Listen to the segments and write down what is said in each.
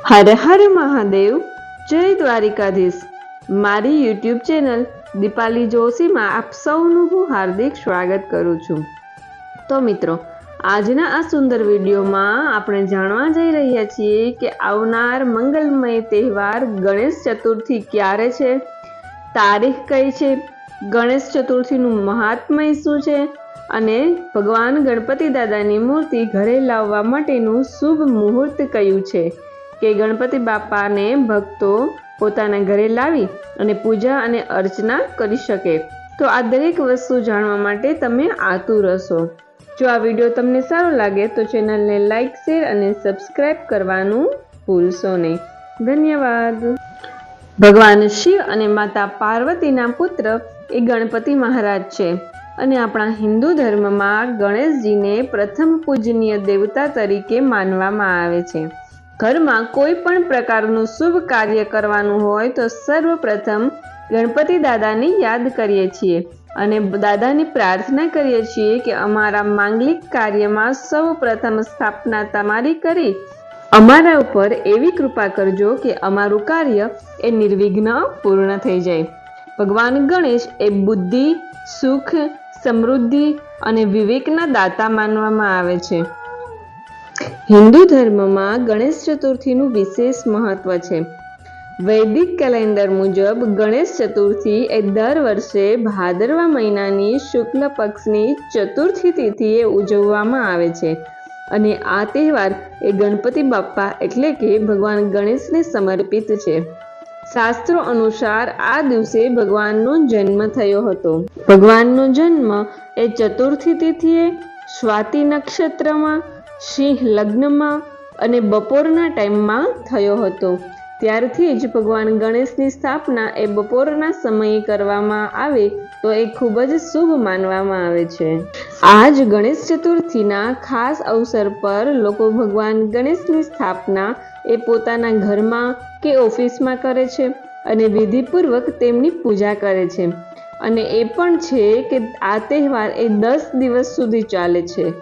હર હર મહાદેવ, જય દ્વારિકાધીશ। મારી YouTube channel Dipali જોશીમાં આપ સૌનું હું હાર્દિક સ્વાગત કરું છું। તો મિત્રો, આજના આ સુંદર વિડીયોમાં આપણે જાણવા જઈ રહ્યા છીએ કે આવનાર મંગલમય તહેવાર ગણેશ ચતુર્થી ક્યારે છે, તારીખ કઈ છે, ગણેશ ચતુર્થીનું મહાત્મય શું છે અને ભગવાન ગણપતિ દાદાની મૂર્તિ ઘરે લાવવા માટેનું શુભ મુહૂર્ત કયું છે કે ગણપતિ બાપાને ભક્તો પોતાના ઘરે લાવી અને પૂજા અને અર્ચના કરી શકે। તો આ દરેક વસ્તુ જાણવા માટે તમે આતુર હશો। જો આ વિડીયો તમને સારો લાગે તો ચેનલને લાઈક, શેર અને સબસ્ક્રાઇબ કરવાનું ભૂલશો નહીં। ધન્યવાદ। ભગવાન શિવ અને માતા પાર્વતીના પુત્ર એ ગણપતિ મહારાજ છે અને આપણા હિન્દુ ધર્મમાં ગણેશજીને પ્રથમ પૂજનીય દેવતા તરીકે માનવામાં આવે છે। ઘરમાં કોઈ પણ પ્રકારનું શુભ કાર્ય કરવાનું હોય તો સર્વપ્રથમ ગણપતિ દાદાને યાદ કરીએ છીએ અને દાદાની પ્રાર્થના કરીએ છીએ કે અમારા માંગલિક કાર્યમાં સૌ પ્રથમ સ્થાપના તમારી કરી અમારા ઉપર એવી કૃપા કરજો કે અમારું કાર્ય એ નિર્વિઘ્ન પૂર્ણ થઈ જાય। ભગવાન ગણેશ એ બુદ્ધિ, સુખ, સમૃદ્ધિ અને વિવેકના દાતા માનવામાં આવે છે। હિન્દુ ધર્મમાં ગણેશ ચતુર્થીનું વિશેષ મહત્વ છે। વૈદિક કેલેન્ડર મુજબ ગણેશ ચતુર્થી એ દર વર્ષે ભાદરવા મહિનાની શુક્લ પક્ષની ચતુર્થી તિથિએ ઉજવવામાં આવે છે અને આ તહેવાર એ ગણપતિ બાપ્પા એટલે કે ભગવાન ગણેશને સમર્પિત છે। શાસ્ત્રો અનુસાર આ દિવસે ભગવાનનો જન્મ થયો હતો। ભગવાનનો જન્મ એ ચતુર્થી તિથિએ સ્વાતિ નક્ષત્રમાં સિંહ લગ્નમાં અને બપોરના ટાઈમમાં થયો હતો। ત્યારથી જ ભગવાન ગણેશની સ્થાપના એ બપોરના સમયે કરવામાં આવે તો એ ખૂબ જ શુભ માનવામાં આવે છે। આજ ગણેશ ચતુર્થીના ખાસ અવસર પર લોકો ભગવાન ગણેશની સ્થાપના એ પોતાના ઘરમાં કે ઓફિસમાં કરે છે અને વિધિપૂર્વક તેમની પૂજા કરે છે અને એ પણ છે કે આ તહેવાર એ 10 દિવસ સુધી ચાલે છે।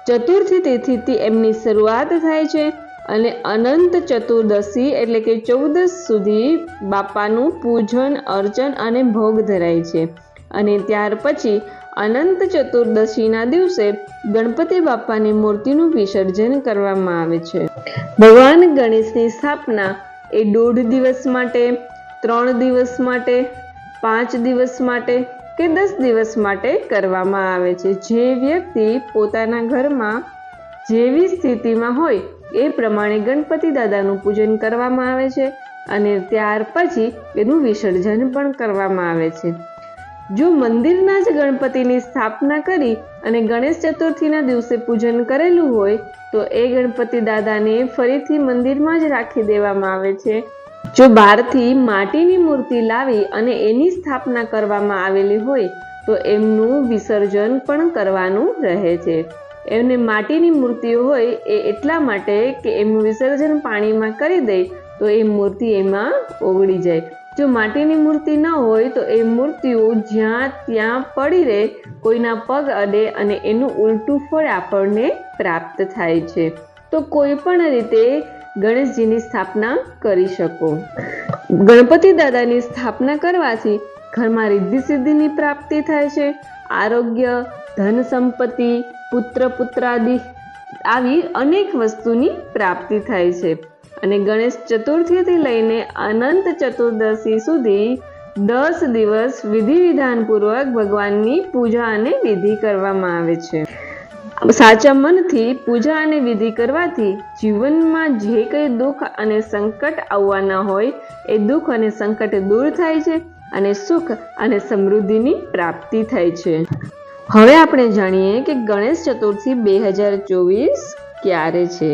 ચતુર્થી તિથિથી એમની શરૂઆત થાય છે અને અનંત ચતુર્દશી એટલે કે 14 સુધી બાપાનું પૂજન, અર્ચન અને ભોગ ધરાય છે અને ત્યાર પછી અનંત ચતુર્દશીના દિવસે ગણપતિ બાપાની મૂર્તિનું વિસર્જન કરવામાં આવે છે। ભગવાન ગણેશની સ્થાપના એ 1.5 દિવસ માટે, 3 દિવસ માટે, 5 દિવસ માટે કે 10 દિવસ માટે કરવામાં આવે છે। જે વ્યક્તિ પોતાના ઘરમાં જેવી સ્થિતિમાં હોય એ પ્રમાણે ગણપતિ દાદાનું પૂજન કરવામાં આવે છે અને ત્યાર પછી એનું વિસર્જન પણ કરવામાં આવે છે। જો મંદિરના જ ગણપતિની સ્થાપના કરી અને ગણેશ ચતુર્થીના દિવસે પૂજન કરેલું હોય તો એ ગણપતિ દાદાને ફરીથી મંદિરમાં જ રાખી દેવામાં આવે છે। જો બહારથી માટીની મૂર્તિ લાવી અને એની સ્થાપના કરવામાં આવેલી હોય તો એમનું વિસર્જન પણ કરવાનું રહે છે। એમને માટીની મૂર્તિઓ હોય એ એટલા માટે કે એમનું વિસર્જન પાણીમાં કરી દે તો એ મૂર્તિ એમાં ઓગળી જાય। જો માટીની મૂર્તિ ન હોય તો એ મૂર્તિઓ જ્યાં ત્યાં પડી રહે, કોઈના પગ અડે અને એનું ઉલટું ફળ આપણને પ્રાપ્ત થાય છે। તો કોઈ પણ રીતે ગણેશજીની સ્થાપના કરી શકો। ગણપતિ દાદાની સ્થાપના કરવાથી ઘરમાં રિદ્ધિ સિદ્ધિની પ્રાપ્તિ થાય છે, આરોગ્ય, ધન સંપત્તિ, પુત્ર પુત્રાદિ આવી અનેક વસ્તુની પ્રાપ્તિ થાય છે અને ગણેશ ચતુર્થીથી લઈને અનંત ચતુર્દશી સુધી 10 દિવસ વિધિ વિધાનપૂર્વક ભગવાનની પૂજા અને વિધિ કરવામાં આવે છે। સાચા મનથી પૂજા અને વિધિ કરવાથી જીવનમાં જે કંઈ દુઃખ અને સંકટ આવવાના હોય એ દુઃખ અને સંકટ દૂર થાય છે અને સુખ અને સમૃદ્ધિની પ્રાપ્તિ થાય છે। હવે આપણે જાણીએ કે ગણેશ ચતુર્થી 2024 ક્યારે છે।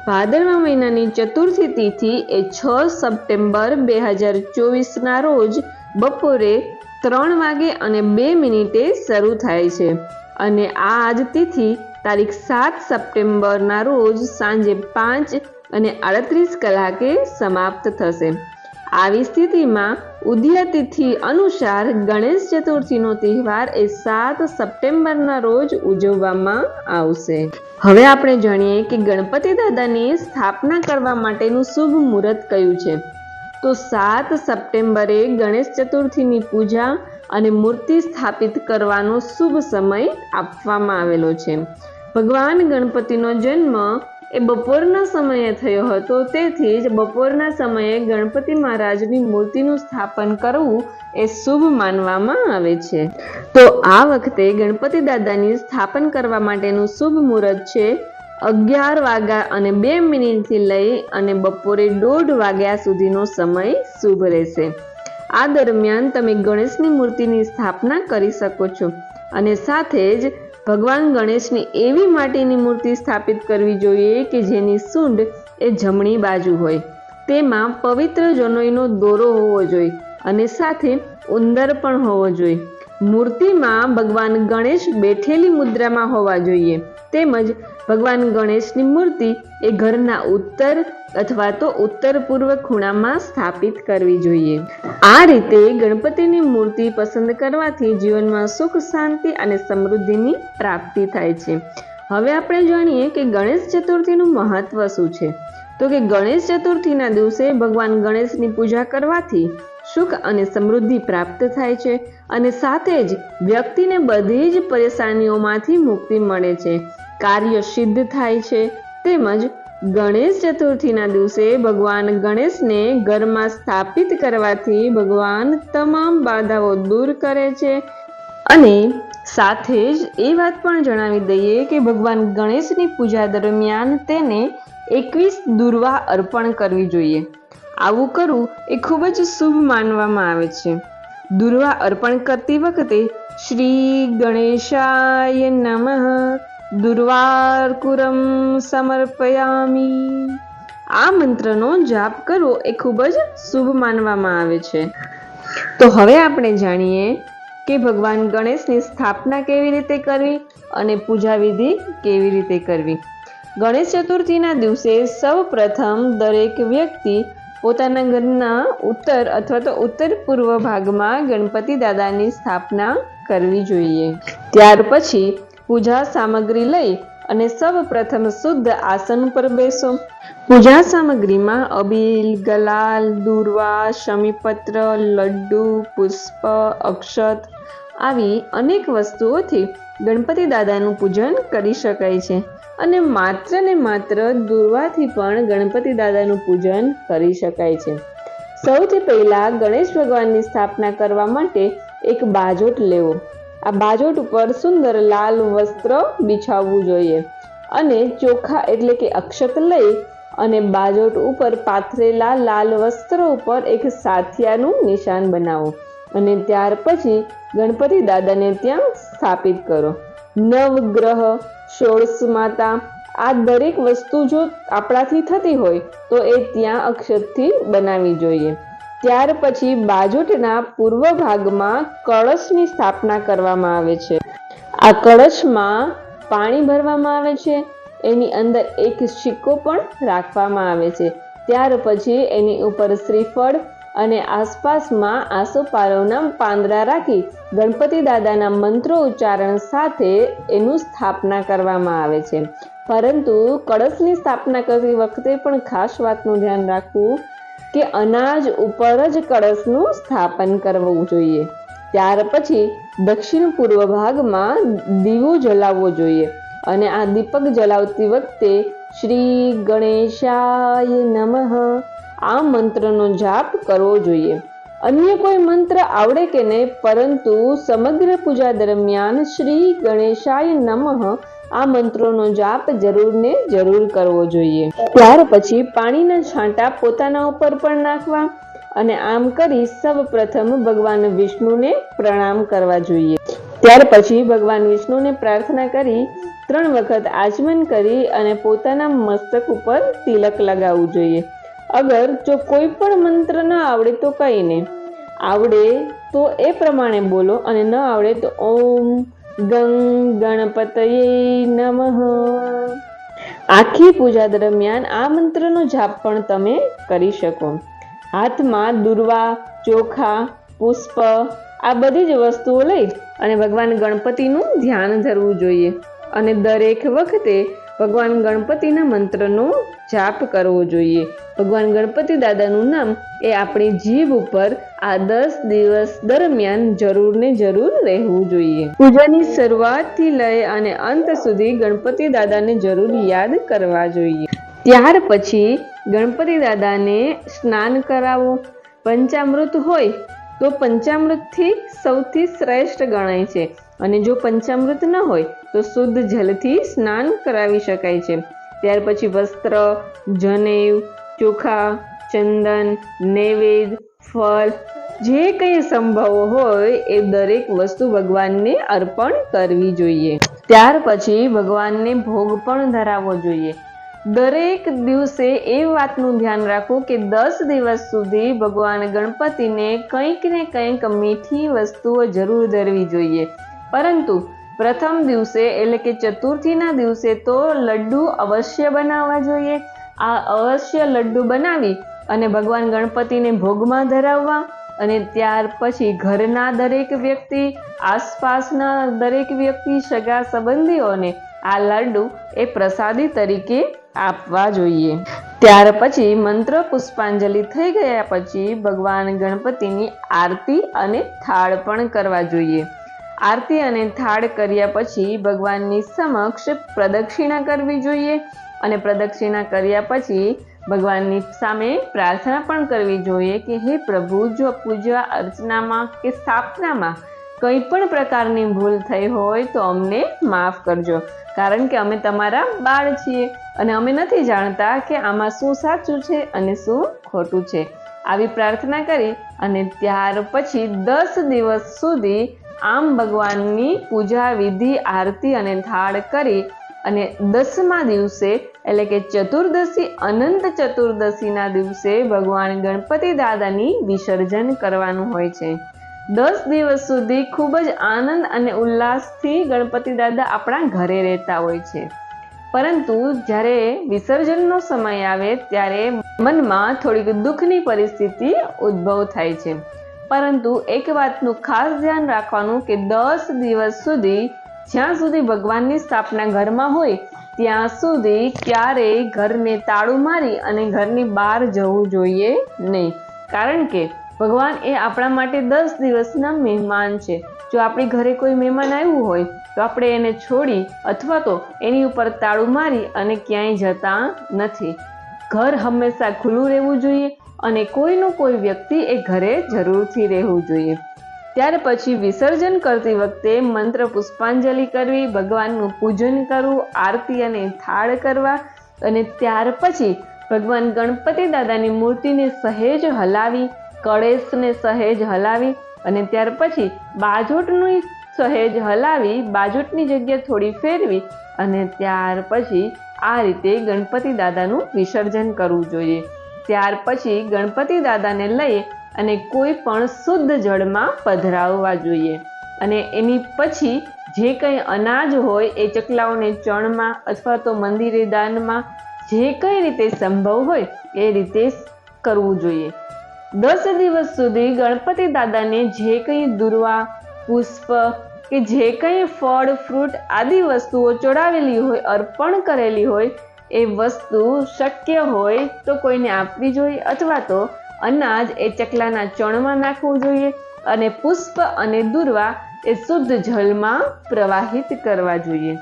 ભાદરવા મહિનાની ચતુર્થી તિથિ એ 6 સપ્ટેમ્બર 2024ના રોજ બપોરે 3 વાગે અને 2 મિનિટે શરૂ થાય છે અને આ જ તિથિ તારીખ 7 સપ્ટેમ્બરના રોજ સાંજે 5 અને 38 કલાકે સમાપ્ત થશે। આવી સ્થિતિમાં ઉદય તિથિ અનુસાર ગણેશ ચતુર્થીનો તહેવાર એ 7 સપ્ટેમ્બરના રોજ ઉજવવામાં આવશે. હવે આપણે જાણીએ કે ગણપતિ દાદાની સ્થાપના કરવા માટેનું શુભ મુહૂર્ત કયું છે. તો 7 સપ્ટેમ્બરે ગણેશ ચતુર્થીની પૂજા અને મૂર્તિ સ્થાપિત કરવાનો શુભ સમય આપવામાં આવેલો છે. ભગવાન ગણપતિનો જન્મ એ બપોરના સમયે થયો હતો, તેથી જ બપોરના સમયે ગણપતિ મહારાજની મૂર્તિનું સ્થાપન કરવું એ શુભ માનવામાં આવે છે. તો આ વખતે ગણપતિ દાદાની સ્થાપન કરવા માટેનું શુભ મુહૂર્ત છે 11:02 લઈ અને બપોરે 1:30 સુધીનો સમય શુભ રહેશે. આ દરમિયાન તમે ગણેશની મૂર્તિની સ્થાપના કરી શકો છો અને સાથે જ ભગવાન ગણેશની એવી માટીની મૂર્તિ સ્થાપિત કરવી જોઈએ કે જેની સૂંઢ એ જમણી બાજુ હોય, તેમાં પવિત્ર જનોઈનો દોરો હોવો જોઈએ અને સાથે ઉંદર પણ હોવો જોઈએ. મૂર્તિમાં ભગવાન ગણેશ બેઠેલી મુદ્રામાં હોવા જોઈએ. તેમજ ભગવાન ગણેશની મૂર્તિ એ ઘરના ઉત્તર અથવા તો ઉત્તર પૂર્વ ખૂણામાં સ્થાપિત કરવી જોઈએ. આ રીતે ગણપતિની મૂર્તિ પસંદ કરવાથી જીવનમાં સુખ, શાંતિ અને સમૃદ્ધિની પ્રાપ્તિ થાય છે. હવે આપણે જાણીએ કે ગણેશ ચતુર્થીનું મહત્વ શું છે. તો કે ગણેશ ચતુર્થીના દિવસે ભગવાન ગણેશની પૂજા કરવાથી સુખ અને સમૃદ્ધિ પ્રાપ્ત થાય છે અને સાથે જ વ્યક્તિને બધી જ પરેશાનીઓમાંથી મુક્તિ મળે છે, કાર્ય સિદ્ધ થાય છે. તેમજ ગણેશ ચતુર્થીના દિવસે ભગવાન ગણેશને ઘરમાં સ્થાપિત કરવાથી ભગવાન તમામ બાધાઓ દૂર કરે છે. અને સાથે જ એ વાત પણ જણાવી દઈએ કે ભગવાન ગણેશની પૂજા દરમિયાન તેને 21 દુર્વા અર્પણ કરવી જોઈએ. આવું કરવું એ ખૂબ જ શુભ માનવામાં આવે છે. દુર્વા અર્પણ કરતી વખતે શ્રી ગણેશાય નમઃ દુર્વાર્કુરમ સમર્પયામી આ મંત્રનો જાપ કરવો એ ખૂબ જ શુભ માનવામાં આવે છે. તો હવે આપણે જાણીએ કે ભગવાન ગણેશની સ્થાપના કેવી રીતે કરવી અને પૂજા વિધિ કેવી રીતે કરવી. ગણેશ ચતુર્થીના દિવસે સૌ પ્રથમ દરેક વ્યક્તિ પોતાના ઘરના ઉત્તર અથવા તો ઉત્તર પૂર્વ ભાગમાં ગણપતિ દાદાની સ્થાપના કરવી જોઈએ. ત્યાર પછી પૂજા સામગ્રી લઈ અને સૌ પ્રથમ શુદ્ધ આસન પર બેસો. પૂજા સામગ્રીમાં અબીલ, ગલાલ, દુર્વા, શમીપત્ર, લડ્ડુ, પુષ્પ, અક્ષત આવી અનેક વસ્તુઓથી ગણપતિ દાદાનું પૂજન કરી શકાય છે અને માત્ર દુર્વાથી પણ ગણપતિ દાદાનું પૂજન કરી શકાય છે. સૌથી પહેલા ગણેશ ભગવાનની સ્થાપના કરવા માટે એક બાજોટ લેવો. આ બાજોટ ઉપર સુંદર લાલ વસ્ત્ર બિછાવવું જોઈએ અને ચોખા એટલે કે અક્ષત લઈ અને બાજોટ ઉપર પાથરેલા લાલ વસ્ત્ર ઉપર એક સાથિયાનું નિશાન બનાવો અને ત્યાર પછી ગણપતિ દાદાને ત્યાં સ્થાપિત કરો. નવગ્રહ, 16 માતા આ દરેક વસ્તુ જો આપણાથી થતી હોય તો એ ત્યાં અક્ષતથી બનાવવી જોઈએ. ત્યાર પછી બાજોટના પૂર્વ ભાગમાં કળશની સ્થાપના કરવામાં આવે છે. આ કળશમાં પાણી ભરવામાં આવે છે. એની અંદર એક સિક્કો પણ રાખવામાં આવે છે. ત્યાર પછી એની ઉપર શ્રીફળ અને આસપાસમાં આસોપાલવના પાંદડા રાખી ગણપતિ દાદાના મંત્રો ઉચ્ચારણ સાથે એનું સ્થાપના કરવામાં આવે છે. પરંતુ કળશની સ્થાપના કરતી વખતે પણ ખાસ વાતનું ધ્યાન રાખવું કે અનાજ ઉપર જ કળશનું સ્થાપન કરવું જોઈએ. ત્યાર પછી દક્ષિણ પૂર્વ ભાગમાં દીવો જલાવવો જોઈએ અને આ દીપક જલાવતી વખતે શ્રી ગણેશાય નમઃ આ મંત્રનો જાપ કરવો જોઈએ. અન્ય કોઈ મંત્ર આવડે કે નહીં, પરંતુ સમગ્ર પૂજા દરમિયાન શ્રી ગણેશાય નમઃ આ મંત્રોનો જાપ જરૂર ને જરૂર કરવો જોઈએ. ત્યાર પછી પાણીના છાંટા પોતાના ઉપર પણ નાખવા અને આમ કરી સૌ પ્રથમ ભગવાન વિષ્ણુને પ્રણામ કરવા જોઈએ. ત્યાર પછી ભગવાન વિષ્ણુને પ્રાર્થના કરી 3 વખત આચમન કરી અને પોતાના મસ્તક ઉપર તિલક લગાવવું જોઈએ. અગર જો કોઈ પણ મંત્ર ન આવડે તો કંઈ નહીં, આવડે તો એ પ્રમાણે બોલો અને ન આવડે તો ઓમ ગંગ ગણપતયે નમઃ. આખી પૂજા દરમિયાન આ મંત્રનો જાપ પણ તમે કરી શકો. હાથમાં દુર્વા, ચોખા, પુષ્પ આ બધી જ વસ્તુઓ લઈ અને ભગવાન ગણપતિનું ધ્યાન ધરવું જોઈએ અને દરેક વખતે ભગવાન ગણપતિના મંત્રનો જાપ કરવો જોઈએ. ભગવાન ગણપતિ દાદાનું નામ એ આપણી જીભ ઉપર આ 10 દિવસ દરમિયાન જરૂર ને જરૂર રહેવું જોઈએ. પૂજાની શરૂઆતથી લઈ અને અંત સુધી ગણપતિ દાદાને જરૂર યાદ કરવા જોઈએ. ત્યાર પછી ગણપતિ દાદાને સ્નાન કરાવો. પંચામૃત હોય તો પંચામૃતથી સૌથી શ્રેષ્ઠ ગણાય છે અને જો પંચામૃત ન હોય તો શુદ્ધ જલથી સ્નાન કરાવી શકાય છે. ત્યાર પછી વસ્ત્ર, જનેવ, ચોખા, ચંદન, નૈવેદ્ય, ફળ જે કંઈ સંભવ હોય એ દરેક વસ્તુ ભગવાનને અર્પણ કરવી જોઈએ. ત્યાર પછી ભગવાનને ભોગ પણ ધરાવવો જોઈએ. દરેક દિવસે એ વાતનું ધ્યાન રાખવું કે 10 દિવસ સુધી ભગવાન ગણપતિને કંઈક ને કંઈક મીઠી વસ્તુઓ જરૂર ધરવી જોઈએ. પરંતુ પ્રથમ દિવસે એટલે કે ચતુર્થીના દિવસે તો લડ્ડુ અવશ્ય બનાવવા જોઈએ. આ અવશ્ય લડ્ડુ બનાવી અને ભગવાન ગણપતિને ભોગમાં ધરાવવા અને ત્યાર પછી ઘરના દરેક વ્યક્તિ, આસપાસના દરેક વ્યક્તિ, સગા સંબંધીઓને આ લડ્ડુ એ પ્રસાદી તરીકે આપવા જોઈએ. ત્યાર પછી મંત્ર પુષ્પાંજલિ થઈ ગયા પછી ભગવાન ગણપતિની આરતી અને થાળ પણ કરવા જોઈએ. આરતી અને થાળ કર્યા પછી ભગવાનની સમક્ષ પ્રદક્ષિણા કરવી જોઈએ અને પ્રદક્ષિણા કર્યા પછી ભગવાનની સામે પ્રાર્થના પણ કરવી જોઈએ કે હે પ્રભુ, જો પૂજા અર્ચનામાં કે સ્થાપનામાં કંઈ પણ પ્રકારની ભૂલ થઈ હોય તો અમને માફ કરજો, કારણ કે અમે તમારા બાળ છીએ અને અમે નથી જાણતા કે આમાં શું સાચું છે અને શું ખોટું છે. આવી પ્રાર્થના કરી અને ત્યાર પછી 10 દિવસ સુધી આમ ભગવાનની પૂજા વિધિ, આરતી અને થાળ કરી અને 10મા દિવસે એટલે કે ચતુર્દશી, અનંત ચતુર્દશીના દિવસે ભગવાન ગણપતિ દાદાની વિસર્જન કરવાનું હોય છે. 10 દિવસ સુધી ખૂબ જ આનંદ અને ઉલ્લાસથી ગણપતિ દાદા આપણા ઘરે રહેતા હોય છે. પરંતુ જ્યારે વિસર્જનનો સમય આવે ત્યારે મનમાં થોડીક દુઃખની પરિસ્થિતિ ઉદ્ભવ થાય છે. પરંતુ એક વાતનું ખાસ ધ્યાન રાખવાનું કે 10 દિવસ સુધી જ્યાં સુધી ભગવાનની સ્થાપના ઘરમાં હોય ત્યાં સુધી ક્યારેય ઘરને તાળું મારી અને ઘરની બહાર જવું જોઈએ નહીં, કારણ કે ભગવાન એ આપણા માટે 10 દિવસના મહેમાન છે. જો આપણી ઘરે કોઈ મહેમાન આવ્યું હોય તો આપણે એને છોડી અથવા તો એની ઉપર તાળું મારી અને ક્યાંય જતા નથી. ઘર હંમેશા ખુલ્લું રહેવું જોઈએ અને કોઈનું કોઈ વ્યક્તિ એ ઘરે જરૂરથી રહેવું જોઈએ. ત્યાર પછી વિસર્જન કરતી વખતે મંત્ર પુષ્પાંજલિ કરવી, ભગવાનનું પૂજન કરવું, આરતી અને થાળ કરવા અને ત્યાર પછી ભગવાન ગણપતિ દાદાની મૂર્તિને સહેજ હલાવી, કળશને સહેજ હલાવી અને ત્યાર પછી બાજોટની સહેજ હલાવી, બાજોટની જગ્યા થોડી ફેરવી અને ત્યાર પછી આ રીતે ગણપતિ દાદાનું વિસર્જન કરવું જોઈએ. ત્યાર પછી ગણપતિ દાદાને લઈ અને કોઈ પણ શુદ્ધ જળમાં પધરાવવા જોઈએ અને એની પછી જે કંઈ અનાજ હોય એ ચકલાઓને ચણમાં અથવા તો મંદિરે દાનમાં જે કઈ રીતે સંભવ હોય એ રીતે કરવું જોઈએ. 10 દિવસ સુધી ગણપતિ દાદાને જે કંઈ દુર્વા, પુષ્પ કે જે કંઈ ફળ, ફ્રૂટ આદિ વસ્તુઓ ચડાવેલી હોય, અર્પણ કરેલી હોય એ વસ્તુ શક્ય હોય તો કોઈને આપવી જોઈએ અથવા તો અનાજ એ ચકલાના ચણમાં નાખવું જોઈએ અને પુષ્પ અને દુર્વા એ શુદ્ધ જળમાં પ્રવાહિત કરવા જોઈએ.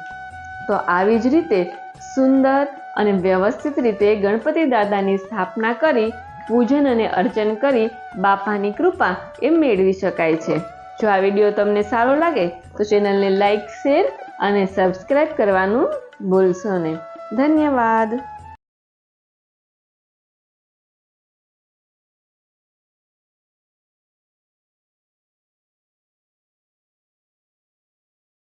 તો આવી જ રીતે સુંદર અને વ્યવસ્થિત રીતે ગણપતિ દાદાની સ્થાપના કરી, પૂજન અને અર્ચન કરી બાપાની કૃપા એ મેળવી શકાય છે. જો આ વિડીયો તમને સારો લાગે તો ચેનલને લાઈક, શેર અને સબસ્ક્રાઈબ કરવાનું ભૂલશો નહીં. ધન્યવાદ.